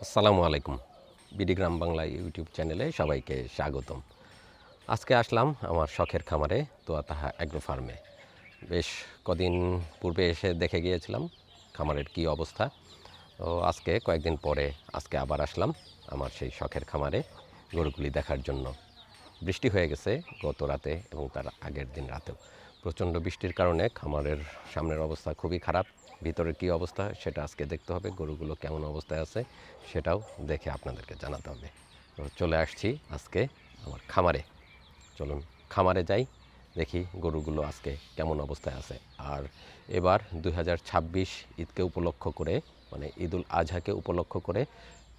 আসসালামু আলাইকুম। বিডি গ্রাম বাংলা ইউটিউব চ্যানেলে সবাইকে স্বাগতম। আজকে আসলাম আমার শখের খামারে তোয়াতাহা অ্যাগ্রো ফার্মে। বেশ কদিন পূর্বে এসে দেখে গিয়েছিলাম খামারের কি অবস্থা। তো আজকে কয়েকদিন পরে আজকে আবার আসলাম আমার সেই শখের খামারে গরুগুলি দেখার জন্য। বৃষ্টি হয়ে গেছে গত রাতে এবং তার আগের দিন রাতেও। প্রচণ্ড বৃষ্টির কারণে খামারের সামনের অবস্থা খুবই খারাপ। ভিতরের কী অবস্থা সেটা আজকে দেখতে হবে, গরুগুলো কেমন অবস্থায় আছে সেটাও দেখে আপনাদেরকে জানাতে হবে। তো চলে আসছি আজকে আমার খামারে। চলুন খামারে যাই, দেখি গরুগুলো আজকে কেমন অবস্থায় আছে। আর এবার 2026 ঈদকে উপলক্ষ করে, মানে ঈদুল আজহাকে উপলক্ষ করে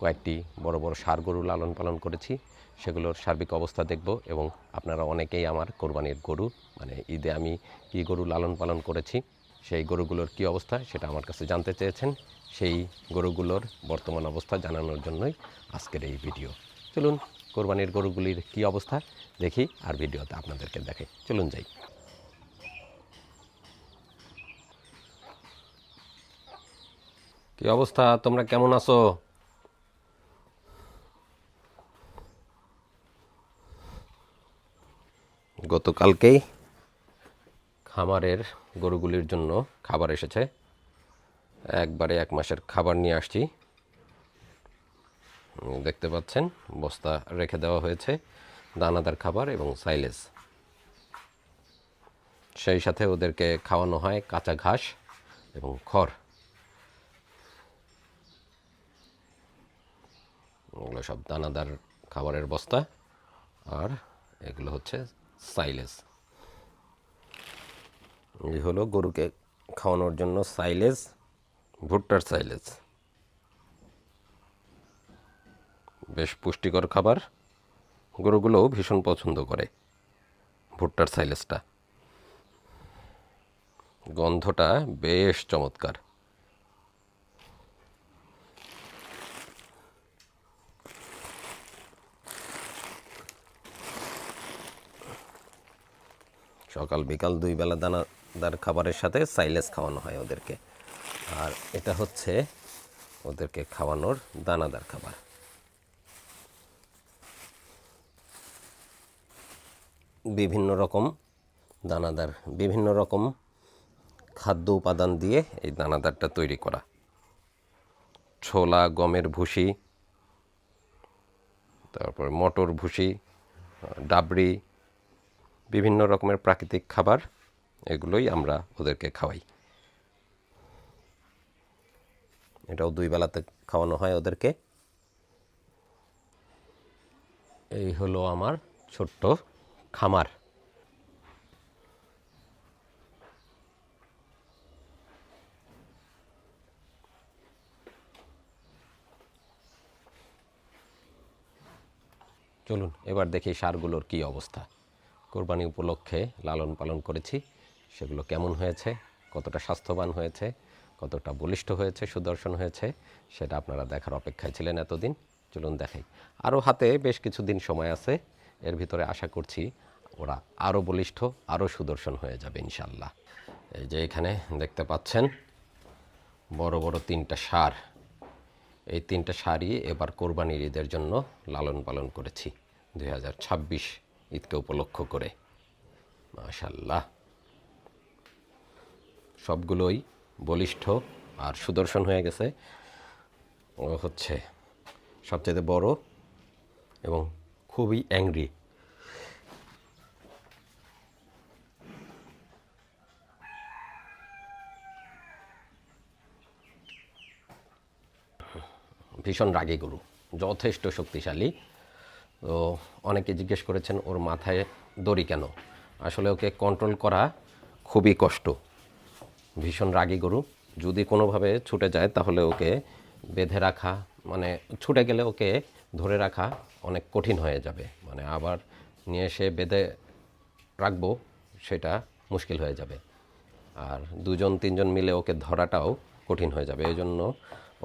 কয়েকটি বড় বড় ষাঁড় গরু লালন পালন করেছি। সেগুলোর সার্বিক অবস্থা দেখব এবং আপনারা অনেকেই আমার কোরবানির গরু, মানে ঈদে আমি কী গরু লালন পালন করেছি সেই গরুগুলোর কী অবস্থা সেটা আমার কাছে জানতে চেয়েছেন। সেই গরুগুলোর বর্তমান অবস্থা জানানোর জন্যই আজকের এই ভিডিও। চলুন কোরবানির গরুগুলির কী অবস্থা দেখি আর ভিডিওতে আপনাদেরকে দেখে। চলুন যাই। কী অবস্থা, তোমরা কেমন আছো? গতকালকেই খামারের গরুগুলির জন্য খাবার এসেছে। একবারে 1 মাসের খাবার নিয়ে আসছি। দেখতে পাচ্ছেন বস্তা রেখে দেওয়া হয়েছে, দানাদার খাবার এবং সাইলেজ। সেই সাথে ওদেরকে খাওয়ানো হয় কাঁচা ঘাস এবং খড়। ওগুলো সব দানাদার খাবারের বস্তা, আর এগুলো হচ্ছে সাইলেজ। এই হলো গরুকে খাওয়ানোর জন্য সাইলেজ, ভুট্টার সাইলেজ। বেশ পুষ্টিকর খাবার, গরুগুলোও ভীষণ পছন্দ করে ভুট্টার সাইলেজটা। গন্ধটা বেশ চমৎকার। সকাল বিকাল 2 বেলা দানাদার খাবারের সাথে সাইলেজ খাওয়ানো হয় ওদেরকে। আর এটা হচ্ছে ওদেরকে খাওয়ানোর দানাদার খাবার। বিভিন্ন রকম দানাদার, বিভিন্ন রকম খাদ্য উপাদান দিয়ে এই দানাদারটা তৈরি করা। ছোলা, গমের ভুসি, তারপর মটর ভুসি, ডাবরি, বিভিন্ন রকমের প্রাকৃতিক খাবার, এগুলোই আমরা ওদেরকে খাওয়াই। এটাও 2 বেলাতে খাওয়ানো হয় ওদেরকে। এই হলো আমার ছোট্ট খামার। চলুন এবার দেখি ষাঁড়গুলোর কী অবস্থা। কোরবানি উপলক্ষে লালন পালন করেছি, সেগুলো কেমন হয়েছে, কতটা স্বাস্থ্যবান হয়েছে, কতটা বলিষ্ঠ হয়েছে, সুদর্শন হয়েছে, সেটা আপনারা দেখার অপেক্ষায় ছিলেন এতদিন। চলুন দেখাই। আরও হাতে বেশ কিছুদিন সময় আছে, এর ভিতরে আশা করছি ওরা আরও বলিষ্ঠ, আরও সুদর্শন হয়ে যাবে ইনশাল্লাহ। এই যে এখানে দেখতে পাচ্ছেন বড় বড় 3টা ষাঁড়। এই 3টা ষাঁড়ই এবার কোরবানির ঈদের জন্য লালন পালন করেছি 2026 ঈদকে উপলক্ষ করে। মাশাল্লাহ, সবগুলোই বলিষ্ঠ আর সুদর্শন হয়ে গেছে। ও হচ্ছে সবচেয়ে বড় এবং খুবই অ্যাংরি। ভীষণ রাগী গরু, যথেষ্ট শক্তিশালী। তো অনেকে জিজ্ঞেস করেছেন ওর মাথায় দড়ি কেন। আসলে ওকে কন্ট্রোল করা খুবই কষ্ট। ভীষণ রাগী গরু, যদি কোনোভাবে ছুটে যায় তাহলে ওকে বেঁধে রাখা, মানে ছুটে গেলে ওকে ধরে রাখা অনেক কঠিন হয়ে যাবে। মানে আবার নিয়ে এসে বেঁধে রাখবো সেটা মুশকিল হয়ে যাবে। আর 2-3জন মিলে ওকে ধরাটাও কঠিন হয়ে যাবে। এই জন্য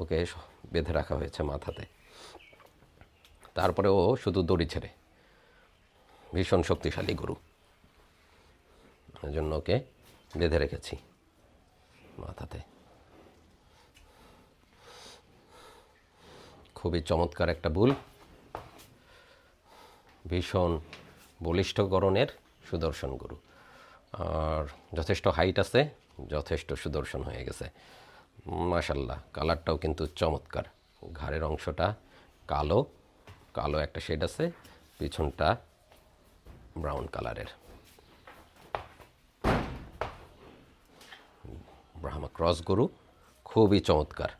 ওকে বেঁধে রাখা হয়েছে মাথাতে। তারপরে ও শুধু দড়ি ছেড়ে। ভীষণ শক্তিশালী গরু, এই জন্য ওকে বেঁধে রেখেছি মাথাতে। খুবই চমৎকার একটা বুল, ভীষণ বলিষ্ঠ গড়নের সুদর্শন গরু, আর যথেষ্ট হাইট আছে, যথেষ্ট সুদর্শন হয়ে গেছে মাশাল্লাহ। কালারটাও কিন্তু চমৎকার, ঘাড়ের অংশটা কালো কালো একটা শেড আছে, পিছনটা ব্রাউন কালারের। ব্রাহ্মা ক্রস গরু, খুবই চমৎকার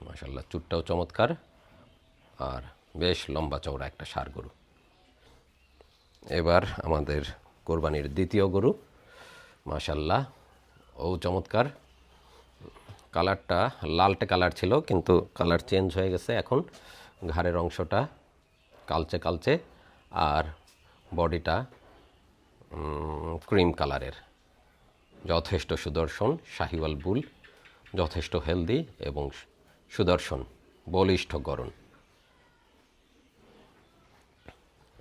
মাশাল্লাহ, চুটটাও চমৎকার আর বেশ লম্বা চওড়া একটা ষাঁড় গরু। এবার আমাদের কোরবানির দ্বিতীয় গরু, মাশাল্লাহ ও চমৎকার। কালারটা লালটে কালার ছিল, কিন্তু কালার চেঞ্জ হয়ে গেছে এখন। ঘাড়ের অংশটা কালচে কালচে আর বডিটা ক্রিম কালারের। যথেষ্ট সুদর্শন শাহিওয়াল বুল, যথেষ্ট হেলদি এবং সুদর্শন বলিষ্ঠ গড়ন।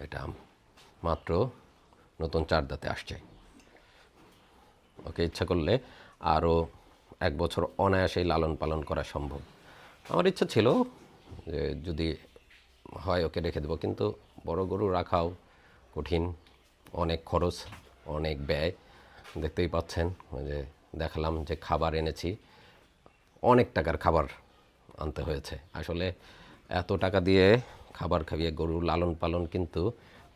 এটা মাত্র নতুন 4 দাঁতে আসছে। ওকে ইচ্ছা করলে আরও 1 বছর অনায়াসেই লালন পালন করা সম্ভব। আমার ইচ্ছা ছিল যে যদি হয় ওকে রেখে দেবো, কিন্তু বড় গরু রাখাও কঠিন, অনেক খরচ, অনেক ব্যয়। দেখতেই পাচ্ছেন যে দেখালাম যে খাবার এনেছি, অনেক টাকার খাবার আনতে হয়েছে। আসলে এত টাকা দিয়ে খাবার খাইয়ে গরু লালন পালন কিন্তু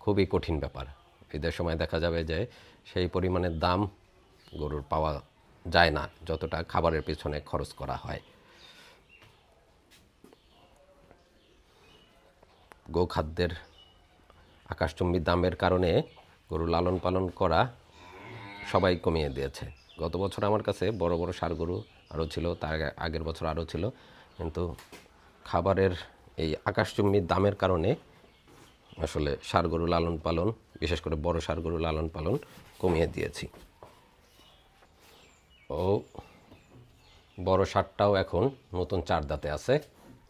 খুবই কঠিন ব্যাপার। ঈদের সময় দেখা যাবে যে সেই পরিমাণের দাম গরুর পাওয়া যায় না যতটা খাবারের পিছনে খরচ করা হয়। গোখাদ্যের আকাশচুম্বী দামের কারণে গরু লালন পালন করা সবাই কমিয়ে দিয়েছে। গত বছর আমার কাছে বড় বড় ষাঁড় গরু আরও ছিল, তার আগের বছর আরও ছিল, কিন্তু খাবারের এই আকাশচুম্বী দামের কারণে আসলে ষাঁড় গরু লালন পালন, বিশেষ করে বড় ষাঁড় গরু লালন পালন কমিয়ে দিয়েছি। ও বড় ষাঁড়টাও এখন নতুন 4 দাঁতে আছে,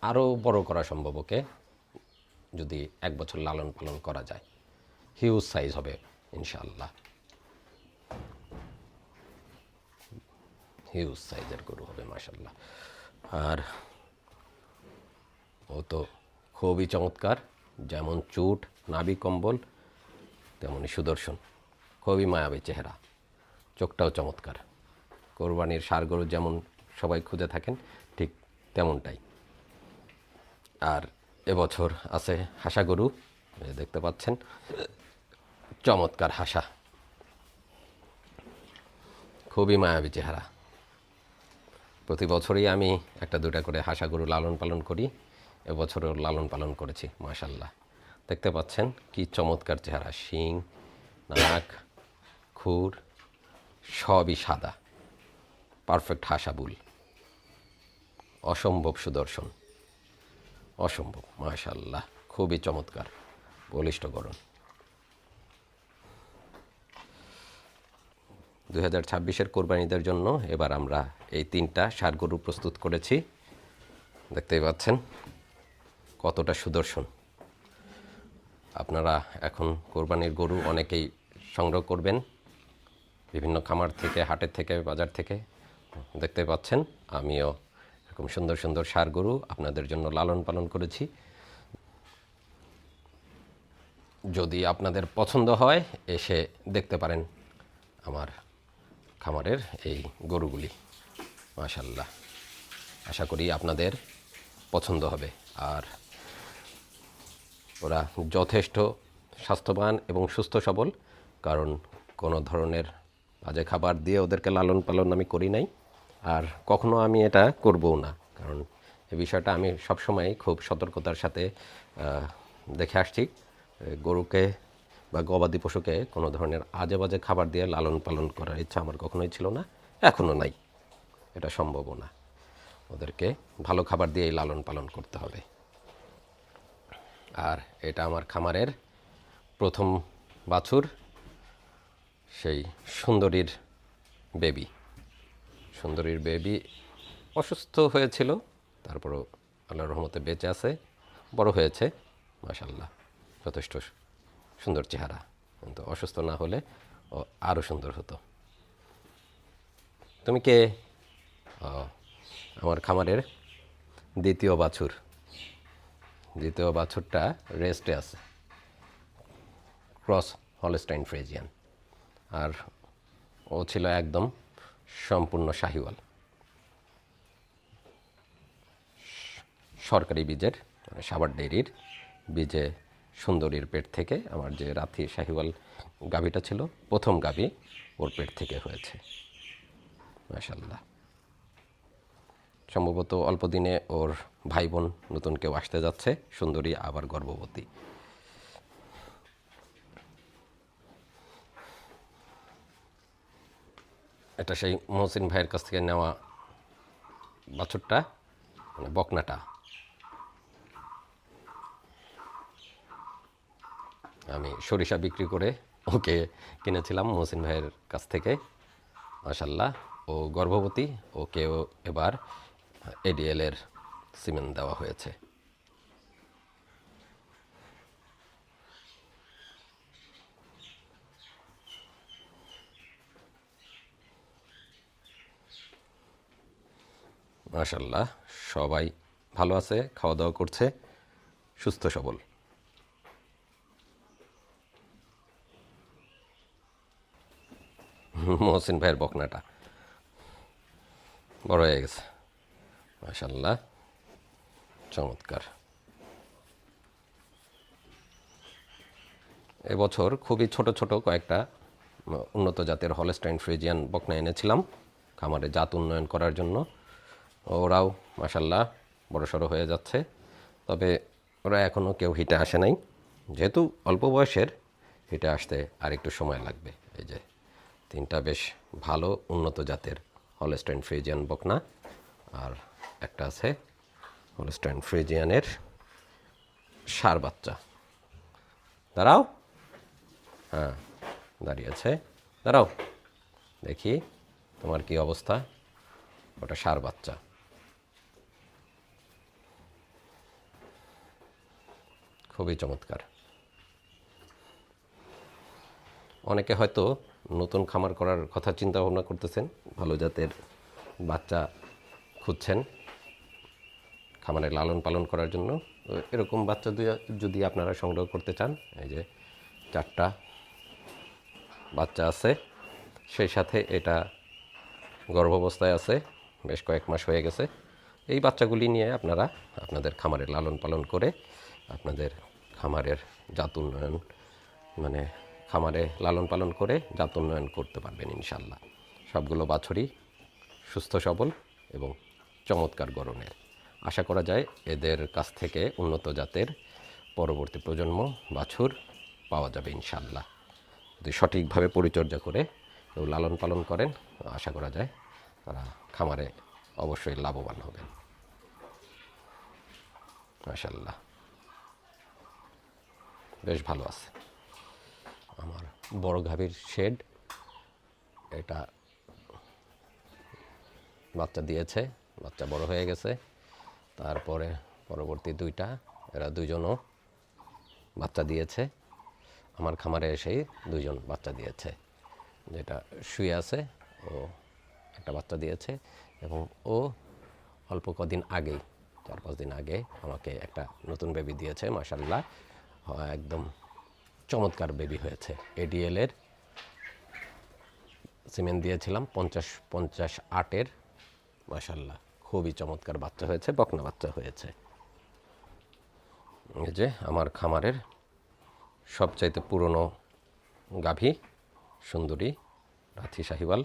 আরও বড় করা সম্ভব ওকে যদি 1 বছর লালন পালন করা যায়। হিউজ সাইজ হবে ইনশাআল্লাহ, হিউজ সাইজের গরু হবে মাশাল্লাহ। আর ও তো খুবই চমৎকার, যেমন চুট নাভি কম্বল তেমনই সুদর্শন, খুবই মায়াবী চেহারা, চোখটাও চমৎকার। কোরবানির ষাঁড় গরু যেমন সবাই খুঁজে থাকেন ঠিক তেমনটাই। আর এবছর আছে হাসা গরু, দেখতে পাচ্ছেন চমৎকার হাসা, খুবই মায়াবী চেহারা। প্রতি বছরই আমি 1-2টা করে হাসা গরু লালন পালন করি, এবছরও লালন পালন করেছি মাশাল্লাহ। দেখতে পাচ্ছেন কি চমৎকার চেহারা, শিং, নাক, খুর সবই সাদা, পারফেক্ট হাসা বুল, অসম্ভব সুদর্শন, অসম্ভব মাশাল্লাহ, খুবই চমৎকার বলিষ্ঠ গড়ন। 2026-এর কোরবানিদের জন্য এবার আমরা এই 3টা ষাঁড় গরু প্রস্তুত করেছি। দেখতেই পাচ্ছেন কতটা সুদর্শন। আপনারা এখন কোরবানির গরু অনেকেই সংগ্রহ করবেন বিভিন্ন খামার থেকে, হাটের থেকে, বাজার থেকে। দেখতে পাচ্ছেন আমিও এরকম সুন্দর সুন্দর ষাঁড় গরু আপনাদের জন্য লালন পালন করেছি। যদি আপনাদের পছন্দ হয় এসে দেখতে পারেন আমার খামারের এই গরুগুলি মাশাল্লাহ। আশা করি আপনাদের পছন্দ হবে। আর ওরা যথেষ্ট স্বাস্থ্যবান এবং সুস্থ সবল, কারণ কোনো ধরনের বাজে খাবার দিয়ে ওদেরকে লালন পালন আমি করি নাই, আর কখনো আমি এটা করবও না। কারণ এই বিষয়টা আমি সবসময় খুব সতর্কতার সাথে দেখে আসছি। গরুকে বা গবাদি পশুকে কোনো ধরনের আজে বাজে খাবার দিয়ে লালন পালন করার ইচ্ছা আমার কখনোই ছিল না, এখনও নাই, এটা সম্ভবও না। ওদেরকে ভালো খাবার দিয়েই লালন পালন করতে হবে। আর এটা আমার খামারের প্রথম বাছুর, সেই সুন্দরীর বেবি। সুন্দরীর বেবি অসুস্থ হয়েছিল, তারপরও আল্লাহর রহমতে বেঁচে আছে, বড় হয়েছে মাশাল্লাহ, যথেষ্ট সুন্দর চেহারা। কিন্তু অসুস্থ না হলে ও আরও সুন্দর হতো। তুমি কে? আমার খামারের দ্বিতীয় বাছুরটা রেস্টে আছে, ক্রস হলস্টাইন ফ্রিজিয়ান, আর ও ছিল একদম সম্পূর্ণ শাহিওয়াল, সরকারি বীজের, মানে সাভার ডেইরির বীজে সুন্দরীর পেট থেকে আমার যে রাথি শাহিওয়াল গাভীটা ছিল, প্রথম গাভী ওর পেট থেকে হয়েছে। মাশাআল্লাহ, সম্ভবত অল্প দিনে ওর ভাই বোন নতুন কেউ আসতে যাচ্ছে, সুন্দরী আবার গর্ভবতী। এটা সেই মহসিন ভাইয়ের কাছ থেকে নেওয়া বাছুরটা, মানে বকনাটা। আমি সরিষা বিক্রি করে ওকে কিনেছিলাম মহসিন ভাইয়ের কাছ থেকে। মাশাআল্লাহ, ও গর্ভবতী, ওকেও এবার এডিএলের সিমেন্ট দেওয়া হয়েছে। মাশাআল্লাহ, সবাই ভালো আছে, খাওয়া দাওয়া করছে, সুস্থ সবল। মহসিন ভাইয়ের বকনাটা বড় হয়ে গেছে, মাশাআল্লাহ, চমৎকার। এবছর খুবই ছোট ছোট কয়েকটা উন্নত জাতের হলস্টাইন ফ্রিজিয়ান বকনা এনেছিলাম খামারে জাত উন্নয়ন করার জন্য। ওরাও মাশাআল্লাহ বড়সড় হয়ে যাচ্ছে, তবে ওরা এখনও কেউ হিটে আসে নাই, যেহেতু অল্প বয়সের, হিটে আসতে আর একটু সময় লাগবে। এই যে তিনটা বেশ ভালো উন্নত জাতের হলস্টাইন ফ্রিজিয়ান বকনা, আর একটা আছে হলস্টাইন ফ্রিজিয়ানের ষাঁড় বাচ্চা। দাঁড়াও, হ্যাঁ দাঁড়িয়েছে, দাঁড়াও দেখি তোমার কি অবস্থা। ওটা ষাঁড় বাচ্চা, খুবই চমৎকার। অনেকে হয়তো নতুন খামার করার কথা চিন্তা ভাবনা করতেছেন, ভালো জাতের বাচ্চা খুঁজছেন খামারে লালন পালন করার জন্য। এরকম বাচ্চা যদি আপনারা সংগ্রহ করতে চান, এই যে 4টা বাচ্চা আছে, সেই সাথে এটা গর্ভাবস্থায় আছে, বেশ কয়েক মাস হয়ে গেছে। এই বাচ্চাগুলি নিয়ে আপনারা আপনাদের খামারে লালন পালন করে আপনাদের খামারের জাত উন্নয়ন, মানে খামারে লালন পালন করে জাত উন্নয়ন করতে পারবেন ইনশাল্লাহ। সবগুলো বাছুরই সুস্থ সবল এবং চমৎকার গড়নের। আশা করা যায় এদের কাছ থেকে উন্নত জাতের পরবর্তী প্রজন্ম বাছুর পাওয়া যাবে ইনশাল্লাহ। যদি সঠিকভাবে পরিচর্যা করে কেউ লালন পালন করেন, আশা করা যায় তারা খামারে অবশ্যই লাভবান হবেন। মাশাআল্লাহ, বেশ ভালো আছে। আমার বড় গাভীর শেড, এটা বাচ্চা দিয়েছে, বাচ্চা বড় হয়ে গেছে। তারপরে পরবর্তী দুইটা, এরা দুইজনও বাচ্চা দিয়েছে। আমার খামারে এসেই দুইজন বাচ্চা দিয়েছে। যেটা শুয়ে আছে ও একটা বাচ্চা দিয়েছে, এবং ও অল্প কদিন আগেই, 4-5 দিন আগে আমাকে একটা নতুন বেবি দিয়েছে। মাশাআল্লাহ, একদম চমৎকার বেবি হয়েছে। এডিএলের সিমেন্ট দিয়েছিলাম 50-50-8-এর। মাশাআল্লাহ, খুবই চমৎকার বাচ্চা হয়েছে, বকনা বাচ্চা হয়েছে। এই যে আমার খামারের সবচাইতে পুরনো গাভী সুন্দরী রাথি শাহিওয়াল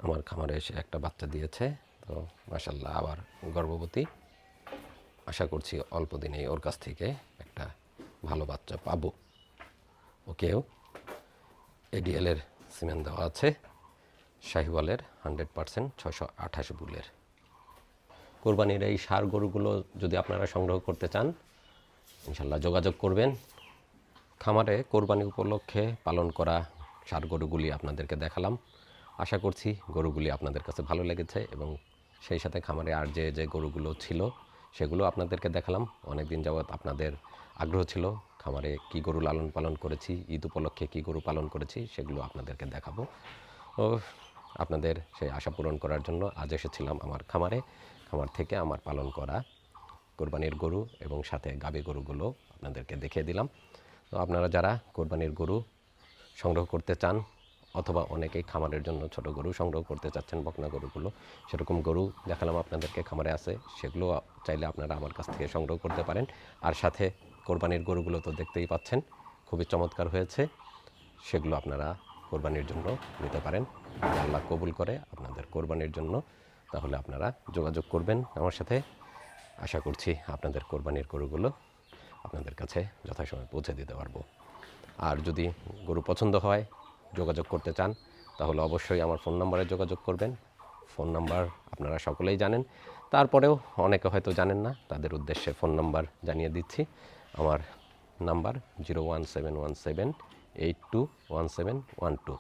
আমার খামারে এসে একটা বাচ্চা দিয়েছে। তো মাশাআল্লাহ আবার গর্ভবতী, আশা করছি অল্প দিনেই ওর কাছ থেকে একটা ভালো বাচ্চা পাবো। ওকেও এডিএলের সিমেন্ট দেওয়া আছে, শাহিওয়ালের 100% 628 বুলের। কোরবানির এই ষাঁড় গরুগুলো যদি আপনারা সংগ্রহ করতে চান, ইনশাল্লাহ যোগাযোগ করবেন। খামারে কোরবানি উপলক্ষে পালন করা ষাঁড় গরুগুলি আপনাদেরকে দেখালাম। আশা করছি গরুগুলি আপনাদের কাছে ভালো লেগেছে, এবং সেই সাথে খামারে আর যে যে গরুগুলো ছিল সেগুলো আপনাদেরকে দেখালাম। অনেক দিন যাবৎ আপনাদের আগ্রহ ছিল খামারে কি গরু লালন পালন করেছি, ঈদ উপলক্ষে কি গরু পালন করেছি, সেগুলো আপনাদেরকে দেখাবো। ও আপনাদের সেই আশা পূরণ করার জন্য আজ এসেছিলাম আমার খামারে। খামার থেকে আমার পালন করা কোরবানির গরু এবং সাথে গাভী গরুগুলো আপনাদেরকে দেখিয়ে দিলাম। তো আপনারা যারা কোরবানির গরু সংগ্রহ করতে চান অথবা অনেকেই খামারের জন্য ছোট গরু সংগ্রহ করতে চাচ্ছেন, বকনা গরুগুলো, সেরকম গরু দেখালাম আপনাদেরকে, খামারে আছে, সেগুলো চাইলে আপনারা আমার কাছ থেকে সংগ্রহ করতে পারেন। আর সাথে কোরবানির গরুগুলো তো দেখতেই পাচ্ছেন খুবই চমৎকার হয়েছে, সেগুলো আপনারা কোরবানির জন্য নিতে পারেন। যদি আল্লাহ কবুল করে আপনাদের কোরবানির জন্য, তাহলে আপনারা যোগাযোগ করবেন আমার সাথে। আশা করছি আপনাদের কোরবানির গরুগুলো আপনাদের কাছে যথাসময়ে পৌঁছে দিতে পারবো। আর যদি গরু পছন্দ হয়, যোগাযোগ করতে চান, তাহলে অবশ্যই আমার ফোন নাম্বারে যোগাযোগ করবেন। ফোন নাম্বার আপনারা সকলেই জানেন, তারপরেও অনেকে হয়তো জানেন না, তাদের উদ্দেশ্যে ফোন নাম্বার জানিয়ে দিচ্ছি। আমার নাম্বার 01717821712।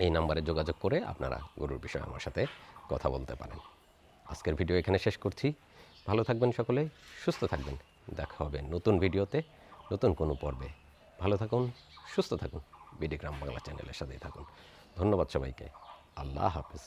এই নাম্বারে যোগাযোগ করে আপনারা গরুর বিষয়ে আমার সাথে কথা বলতে পারেন। আজকের ভিডিও এখানে শেষ করছি। ভালো থাকবেন সকলে, সুস্থ থাকবেন। দেখা হবে নতুন ভিডিওতে, নতুন কোনো পর্বে। ভালো থাকুন, সুস্থ থাকুন, বিডি গ্রাম বাংলা চ্যানেলের সাথেই থাকুন। ধন্যবাদ সবাইকে। আল্লাহ হাফেজ।